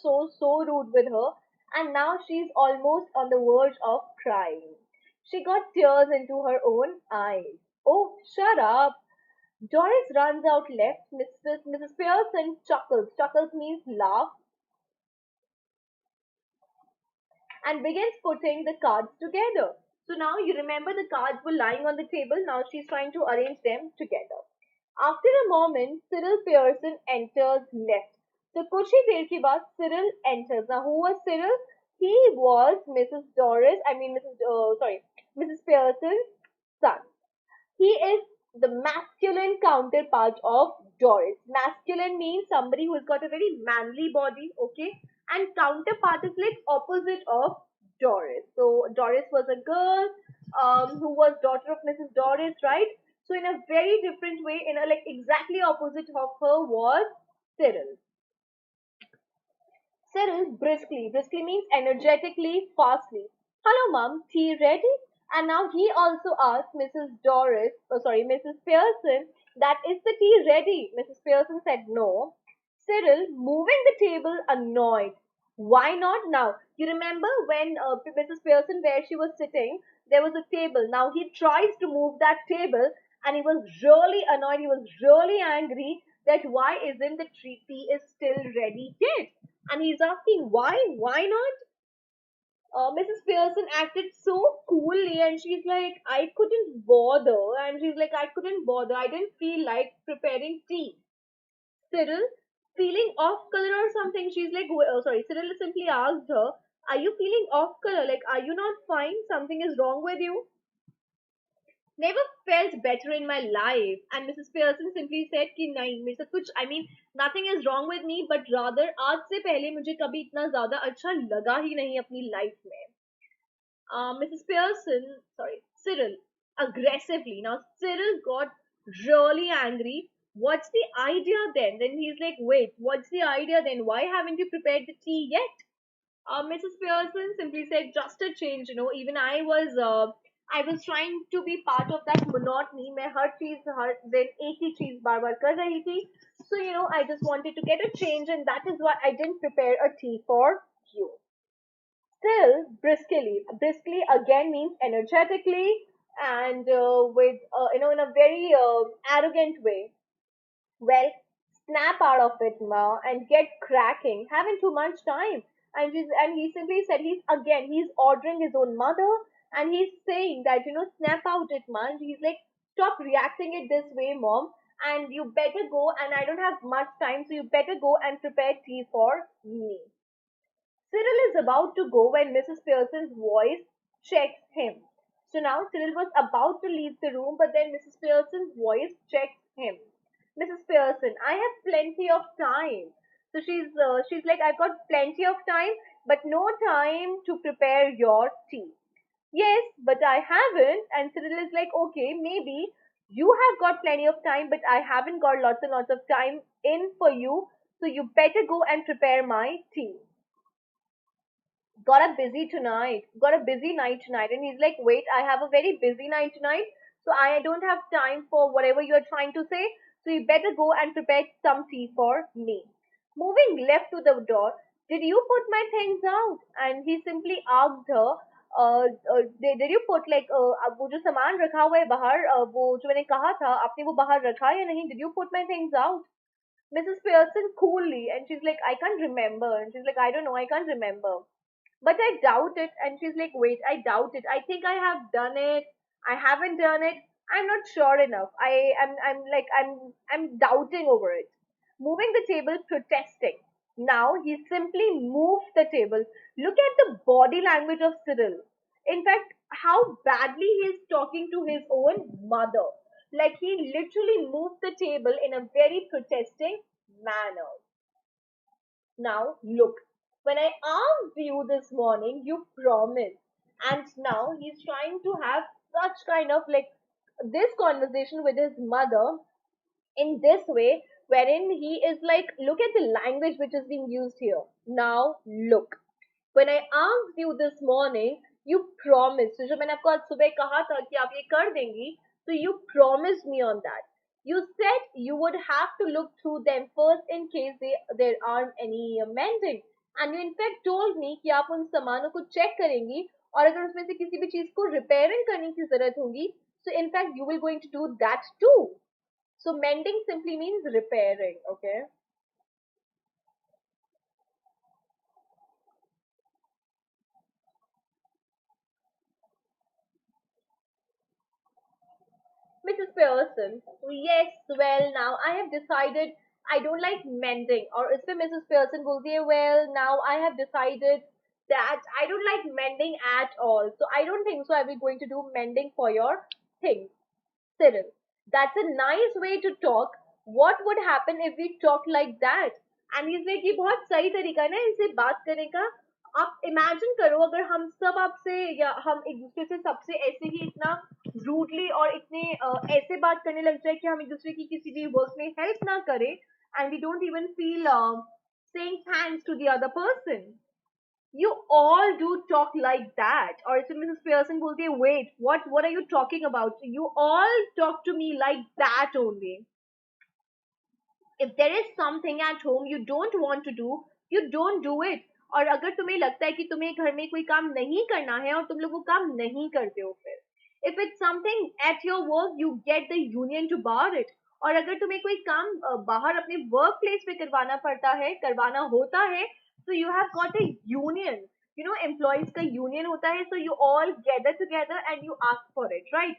rude with her, and now she's almost on the verge of crying. She got tears into her own eyes. Oh, shut up. Doris runs out left. Mrs. Pearson chuckles. Chuckles means laugh and begins putting the cards together. So now you remember the cards were lying on the table. Now she's trying to arrange them together. After a moment, Cyril Pearson enters left. So कुछ ही देर के बाद Cyril enters. Now who was Cyril? He was Mrs. Doris. I mean Mrs. Pearson's son. He is the masculine counterpart of Doris. Masculine means somebody who has got a very manly body, okay? And counterpart is like opposite of Doris. So Doris was a girl who was daughter of Mrs. Doris, right? So in a very different way, in a like exactly opposite of her was Cyril. Cyril briskly. Briskly means energetically, fastly. Hello, mom. Tea ready? And now he also asked Mrs. Pearson, that is the tea ready? Mrs. Pearson said no. Cyril, moving the table, annoyed. Why not now? You remember when Mrs. Pearson, where she was sitting, there was a table. Now he tries to move that table and he was really annoyed. He was really angry that why isn't the tea is still ready yet? And he's asking why? Why not? Mrs. Pearson acted so coolly and she's like, I couldn't bother. And she's like, I couldn't bother. I didn't feel like preparing tea. Cyril, feeling off color or something? She's like, Cyril simply asked her, are you feeling off color? Like, are you not fine? Something is wrong with you? Never felt better in my life. And Mrs. Pearson simply said कि नहीं मेरे साथ कुछ I mean nothing is wrong with me but rather आज से पहले मुझे कभी इतना ज़्यादा अच्छा लगा ही नहीं अपनी life में. Mrs. Pearson, sorry, Cyril, aggressively. Now Cyril got really angry. What's the idea then? Then he's like, wait, what's the idea then? Why haven't you prepared the tea yet? Mrs. Pearson simply said, just a change, even I was I was trying to be part of that monotony. मैं हर चीज हर दिन एक ही चीज बार बार कर रही थी. So I just wanted to get a change, and that is why I didn't prepare a tea for you. Still, briskly again means energetically, and with in a very arrogant way. Well, snap out of it, Ma, and get cracking. Having too much time. And he simply said he's ordering his own mother, and he's saying that, snap out it, Ma. And he's like, stop reacting it this way, Mom. And you better go, and I don't have much time, so you better go and prepare tea for me. Cyril is about to go when Mrs. Pearson's voice checks him. So now Cyril was about to leave the room, but then Mrs. Pearson's voice checks him. Mrs. Pearson, I have plenty of time. So she's like, I've got plenty of time, but no time to prepare your tea. Yes, but I haven't. And Cyril is like, okay, maybe you have got plenty of time, but I haven't got lots and lots of time in for you. So you better go and prepare my tea. Got a busy night tonight. And he's like, wait, I have a very busy night tonight, so I don't have time for whatever you're trying to say, so you better go and prepare some tea for me. Moving left to the door, did you put my things out? And he simply asked her, did you put like अब वो जो सामान रखा हुआ है बाहर वो जो मैंने कहा था आपने वो बाहर रखा या नहीं, did you put my things out? Mrs. Pearson coolly, and she's like, I can't remember. And she's like, I don't know, I can't remember. But I doubt it. And she's like, wait, I doubt it. I think I have done it. I haven't done it. I'm not sure enough. I'm doubting over it. Moving the table, protesting. Now he simply moved the table. Look at the body language of Cyril. In fact, how badly he is talking to his own mother. Like he literally moved the table in a very protesting manner. Now, look, when I asked you this morning, you promised. And now he's trying to have such kind of like this conversation with his mother in this way, wherein he is like, look at the language which is being used here. Now, look, when I asked you this morning, you promised. So, जो मैंने आपको आज सुबह कहा था कि आप ये कर देंगी, so you promised me on that. You said you would have to look through them first in case there aren't any mending. And you in fact told me कि आप उन सामानों को check करेंगी और अगर उसमें से किसी भी चीज को repairing करने की जरूरत होगी, so in fact you will going to do that too. So mending simply means repairing, okay? Mrs. Pearson, yes, well, now I have decided I don't like mending. Or is Mrs. Pearson बोलती है, well, now I have decided that I don't like mending at all. So I don't think so I will going to do mending for your things. Cyril, that's a nice way to talk. What would happen if we talk like that? And he's like, ये बहुत सही तरीका है ना इनसे बात करने का. आप इमेजिन करो अगर हम सब आपसे या हम एक दूसरे से सबसे ऐसे ही इतना रूडली और इतने ऐसे बात करने लग जाए कि हम एक दूसरे की किसी भी वर्क में हेल्प ना करें, and we don't even feel saying thanks to the other person. You all do talk like that. Or if Mrs. Pearson will say, wait, what are you talking about? You all talk to me like that only. If there is something at home you don't want to do, you don't do it. और अगर तुम्हें लगता है कि तुम्हें घर में कोई काम नहीं करना है और तुम लोग वो काम नहीं करते हो फिर, if it's something at your work, you get the union to bar it. और अगर तुम्हें कोई काम बाहर अपने वर्क प्लेस पे करवाना पड़ता है, करवाना होता है, so you have got a union. Employees का union होता है, so you all gather together and you ask for it, right?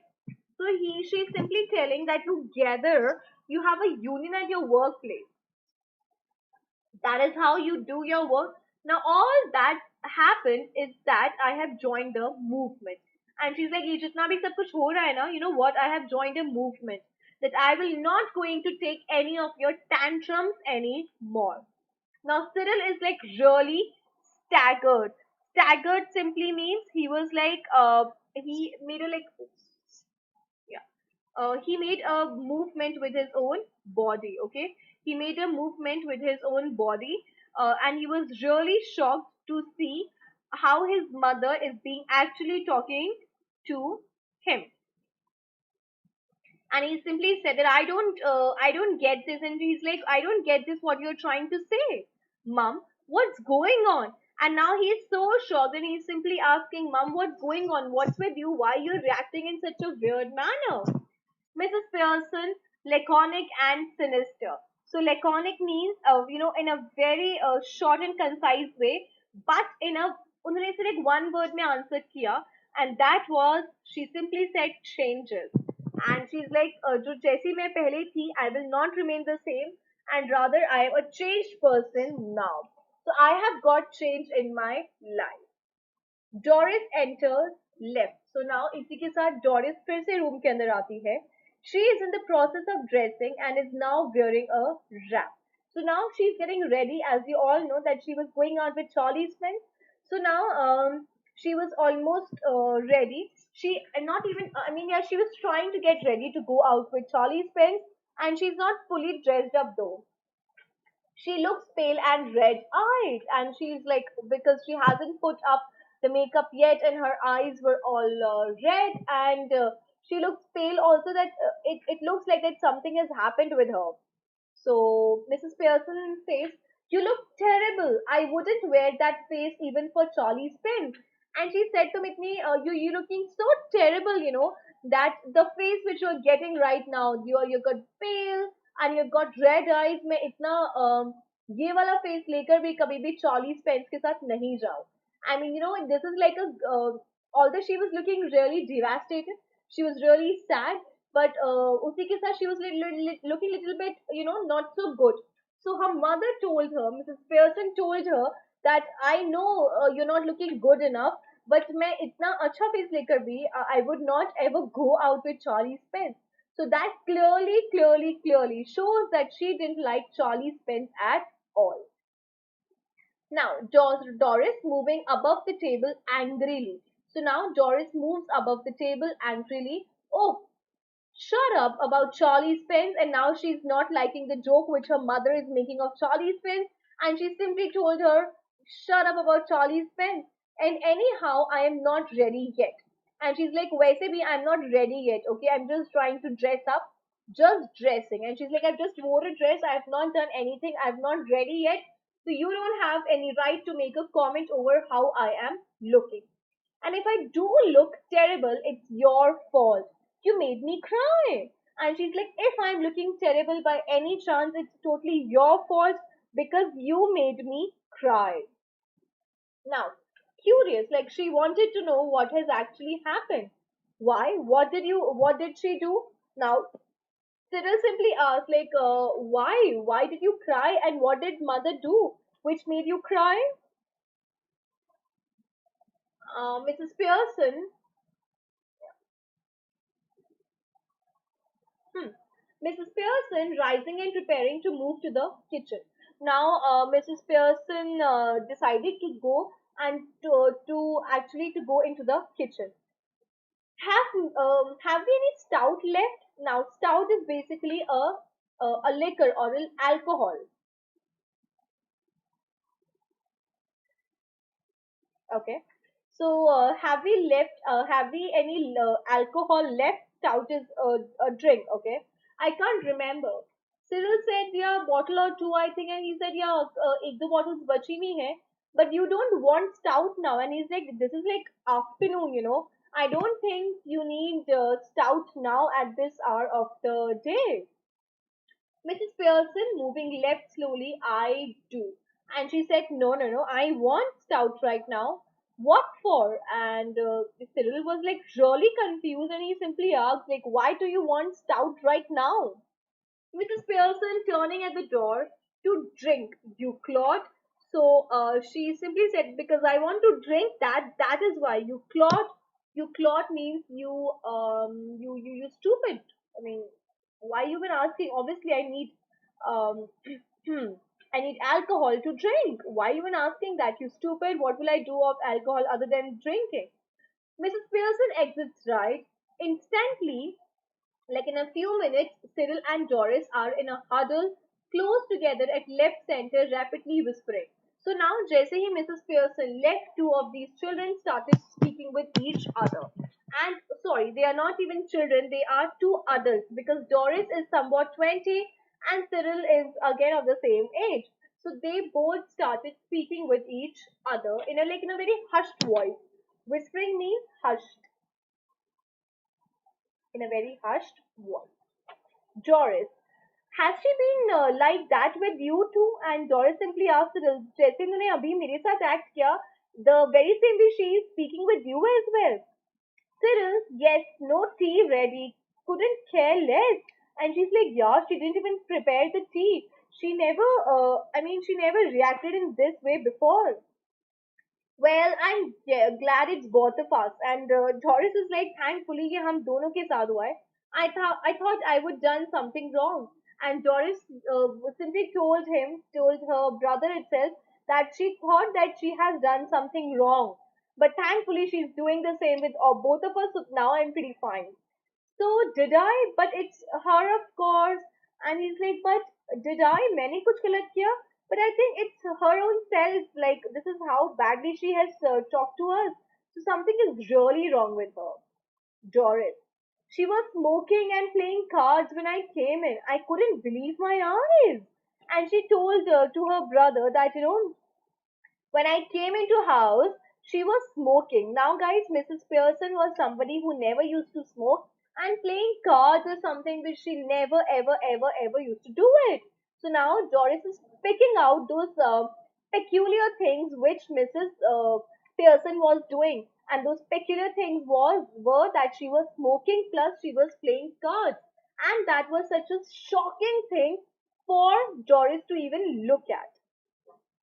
So she's simply telling that together you have a union at your workplace. That is how you do your work. Now all that happened is that I have joined the movement. And she's like, ये जितना भी सब कुछ हो रहा है ना, you know what? I have joined a movement that I will not going to take any of your tantrums anymore. Now Cyril is like really staggered. Staggered simply means he was like he made a like yeah he made a movement with his own body. Okay, he made a movement with his own body, and he was really shocked to see how his mother is being actually talking to him. And he simply said that I don't get this. And he's like, I don't get this, what you're trying to say, Mom. What's going on? And now he's so shocked and he's simply asking, Mom, what's going on? What's with you? Why you're reacting in such a weird manner? Mrs. Pearson, laconic and sinister. So laconic means, in a very short and concise way, but in a उन्होंने सिर्फ one word में answer किया, and that was, she simply said changes. And she's like, जो जैसी मैं पहले थी, I will not remain the same, and rather I am a changed person now. So I have got change in my life. Doris enters left. So now इसी के साथ Doris फिर से रूम के अंदर आती है. She is in the process of dressing and is now wearing a wrap. So now she's getting ready, as you all know that she was going out with Charlie's friends. So now she was almost ready. She not even I mean, yeah, she was trying to get ready to go out with Charlie's friends, and she's not fully dressed up though. She looks pale and red eyed, and she's like, because she hasn't put up the makeup yet and her eyes were all red, and she looks pale also, that it looks like that something has happened with her. So Mrs. Pearson says, you look terrible. I wouldn't wear that face even for Charlie's pen. And she said to me, you looking so terrible, that the face which you're getting right now, you got pale and you've got red eyes. मैं इतना ये वाला face लेकर भी कभी भी Charlie's pens के साथ नहीं जाऊँ. I mean, this is like a, although she was looking really devastated, she was really sad, but usi ke sath she was looking little bit, not so good. So her mother told her, Mrs. Pearson told her, that I know you're not looking good enough, but मैं इतना अच्छा face लेकर भी I would not ever go out with Charlie's pens. So that clearly shows that she didn't like Charlie's pens at all. Now, Doris moving above the table angrily. So now Doris moves above the table angrily. Oh, shut up about Charlie's pens. And now she's not liking the joke which her mother is making of Charlie's pens. And she simply told her, shut up about Charlie's pens. And anyhow, I am not ready yet. And she's like, वैसे भी I'm not ready yet. Okay, I'm just trying to dress up. Just dressing. And she's like, I've just wore a dress. I've not done anything. I'm not ready yet. So you don't have any right to make a comment over how I am looking. And if I do look terrible, it's your fault. You made me cry. And she's like, if I'm looking terrible by any chance, it's totally your fault because you made me cry. Now, curious, like she wanted to know what has actually happened. Why? What did she do? Now, Cyril simply asked, like, why? Why did you cry? And what did mother do which made you cry? Mrs. Pearson, hmm, Mrs. Pearson rising and preparing to move to the kitchen. Now, Mrs. Pearson decided to go and to actually to go into the kitchen. Have we any stout left? Now, stout is basically a liquor or an alcohol. Okay. So, have we left? Have we any alcohol left? Stout is a drink. Okay. I can't remember. Cyril said, yeah, bottle or two, I think, and he said, yeah, एक दो bottles बची हुई हैं. But you don't want stout now, and he's like, this is like afternoon. I don't think you need stout now at this hour of the day. Mrs. Pearson moving left slowly, I do. And she said, no, I want stout right now. What for? And Cyril was like really confused and he simply asked, like, why do you want stout right now? Mrs. Pearson turning at the door to drink, you clod. So she simply said, because I want to drink, that is why. You clod means you stupid. I mean, why you been asking? Obviously I need um I need alcohol to drink. Why you been asking that? You stupid. What will I do of alcohol other than drinking? Mrs. Pearson exits right. Instantly, like in a few minutes, Cyril and Doris are in a huddle, close together at left center, rapidly whispering. So now, जैसे ही Mrs. Pearson left, two of these children started speaking with each other. And sorry, they are not even children, they are two adults because Doris is somewhat 20 and Cyril is again of the same age. So they both started speaking with each other in a like in a very hushed voice. Whispering means hushed, in a very hushed voice. Doris, has she been like that with you too? And Doris simply asked Cyril, जैसे उन्होंने अभी मेरे साथ act किया, the very same way she is speaking with you as well. Cyril, yes, no tea ready. Couldn't care less. And she's like, yeah, she didn't even prepare the tea. She never reacted in this way before. Well, I'm glad it's both of us. And Doris is like, thankfully, कि हम दोनों के साथ हुआ है. I thought I would done something wrong. And Doris simply told her brother itself that she thought that she has done something wrong. But thankfully, she's doing the same with both of us. So now I'm pretty fine. So did I? But it's her, of course. And he's like, but did I? मैंने कुछ गलत किया? But I think it's her own self. Like this is how badly she has talked to us. So something is really wrong with her. Doris. She was smoking and playing cards when I came in. I couldn't believe my eyes. And she told to her brother that when I came into house, she was smoking. Now, guys, Mrs. Pearson was somebody who never used to smoke and playing cards or something which she never, ever, ever, ever used to do it. So now Doris is picking out those peculiar things which Mrs. Pearson was doing. And those peculiar things were that she was smoking plus she was playing cards. And that was such a shocking thing for Doris to even look at.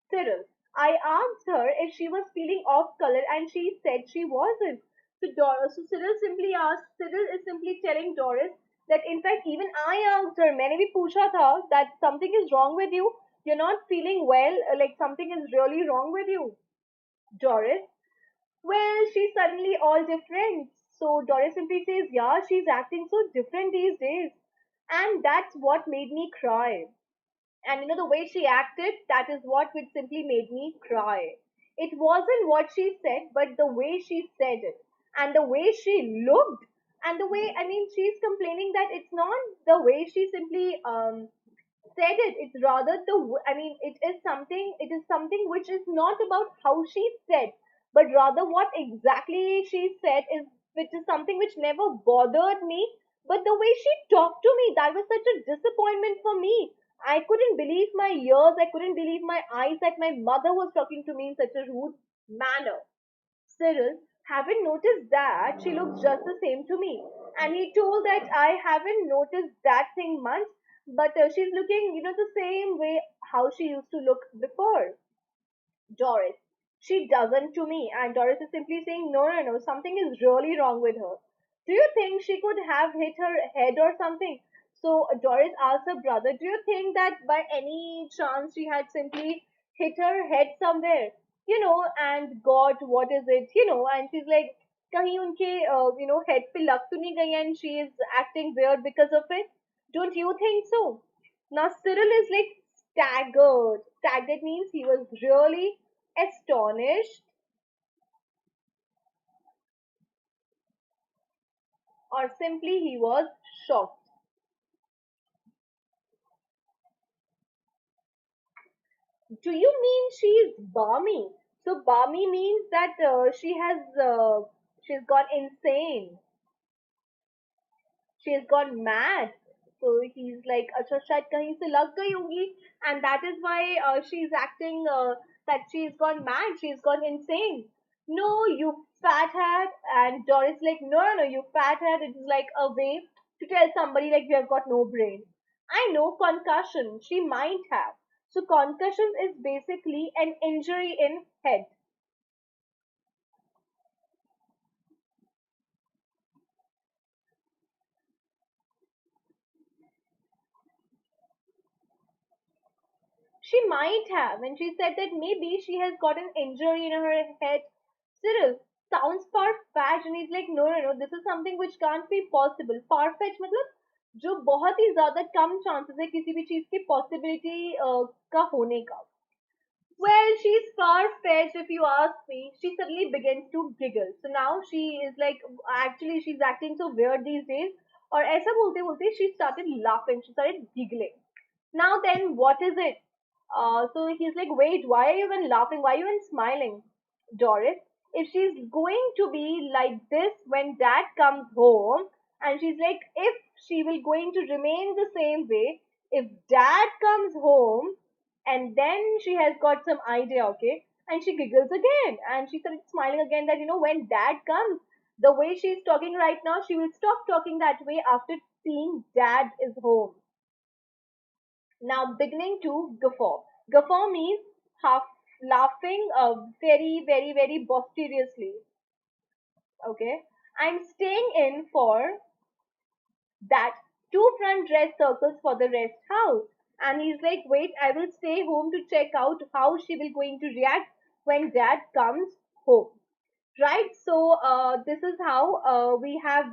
Cyril. I asked her if she was feeling off color and she said she wasn't. So Cyril is simply telling Doris that in fact even I asked her, मैंने भी पूछा था that something is wrong with you. You're not feeling well, like something is really wrong with you. Doris, well, she's suddenly all different. So Doris simply says, yeah, she's acting so different these days. And that's what made me cry. And the way she acted, that is what which simply made me cry. It wasn't what she said, but the way she said it. And the way she looked. And the way, she's complaining that it's not the way she simply said it. It's rather it is something which is not about how she said, but rather what exactly she said is, which is something which never bothered me. But the way she talked to me, that was such a disappointment for me. I couldn't believe my ears. I couldn't believe my eyes that my mother was talking to me in such a rude manner. Cyril, haven't noticed that she looks just the same to me. And he told that I haven't noticed that thing much, but she's looking, the same way how she used to look before. Doris, she doesn't to me. And Doris is simply saying, no, no, no, something is really wrong with her. Do you think she could have hit her head or something? So Doris asked her brother, do you think that by any chance she had simply hit her head somewhere? And God, what is it? And she's like, कहीं उनके head पे लग तो नहीं गई and she is acting weird because of it. Don't you think so? Now Cyril is like staggered. Staggered means he was really astonished, or simply he was shocked. Do you mean she's balmy? So balmy means that she's gone insane. She's gone mad. So he's like, अच्छा शायद कहीं से लग गई होगी, and that is why she's acting that she's gone mad, she's gone insane. No, you fathead. And Doris like, no, no, no, you fathead. It is like a way to tell somebody like you have got no brain. I know concussion. She might have. So concussion is basically an injury in head. She might have, and she said that maybe she has got an injury in her head. Cyril sounds far-fetched, and he's like, no, no, no, this is something which can't be possible. Far-fetched मतलब जो बहुत ही ज्यादा कम chances है किसी भी चीज की possibility का होने का. Well, she's far-fetched if you ask me. She suddenly begins to giggle. So now she is like, actually she's acting so weird these days. और ऐसा बोलते बोलते she started laughing. She started giggling. Now then, what is it? So he's like, wait, why are you even laughing? Why are you even smiling, Doris? If she's going to be like this when dad comes home, and she's like, if she will going to remain the same way, if dad comes home, and then she has got some idea, okay, and she giggles again, and she started smiling again that, when dad comes, the way she's talking right now, she will stop talking that way after seeing dad is home. Now beginning to guffaw. Guffaw means half laughing very, very, very boisterously. Okay. I'm staying in for that two front dress circles for the rest house. And he's like, wait, I will stay home to check out how she will going to react when dad comes home. Right? So this is how we have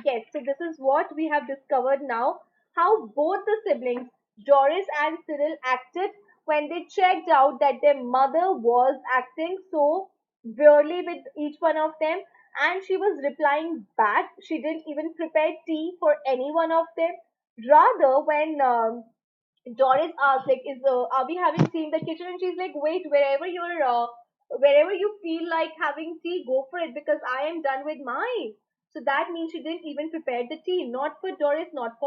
yes, so this is what we have discovered now, how both the siblings, Doris and Cyril, acted when they checked out that their mother was acting so weirdly with each one of them, and she was replying back. She didn't even prepare tea for any one of them. Rather, when Doris asks, like, are we having tea in the kitchen? And she's like, wait, wherever you feel like having tea, go for it because I am done with mine. So that means she didn't even prepare the tea, not for Doris, not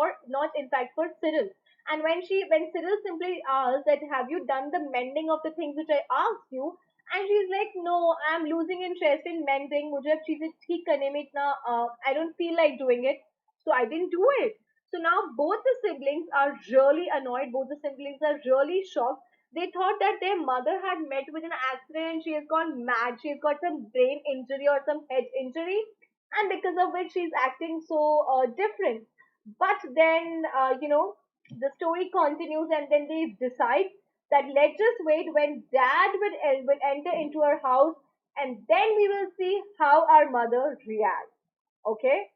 in fact for Cyril. And when Cyril simply asks that, have you done the mending of the things which I asked you? And she's like, no, I'm losing interest in mending. मुझे अब चीजें ठीक करने में इतना I don't feel like doing it, so I didn't do it. So now both the siblings are really annoyed. Both the siblings are really shocked. They thought that their mother had met with an accident and she has gone mad. She has got some brain injury or some head injury, and because of which she's acting so different. But then, the story continues, and then they decide that let's just wait when dad will enter into our house, and then we will see how our mother reacts. Okay,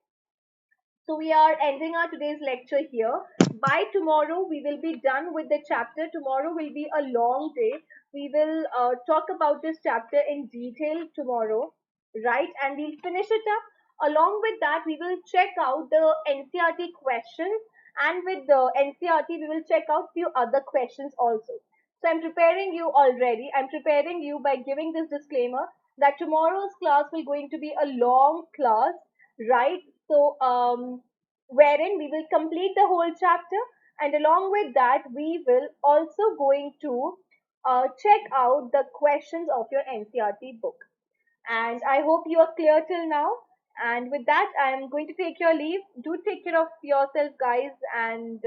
so we are ending our today's lecture here. By tomorrow, we will be done with the chapter. Tomorrow will be a long day. We will talk about this chapter in detail tomorrow, right? And we'll finish it up. Along with that, we will check out the NCRT questions, and with the NCRT, we will check out few other questions also. So I'm preparing you already. I'm preparing you by giving this disclaimer that tomorrow's class will going to be a long class, right? So wherein we will complete the whole chapter, and along with that we will also going to check out the questions of your NCRT book. And I hope you are clear till now. And with that, I am going to take your leave. Do take care of yourself, guys, and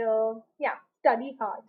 yeah, study hard.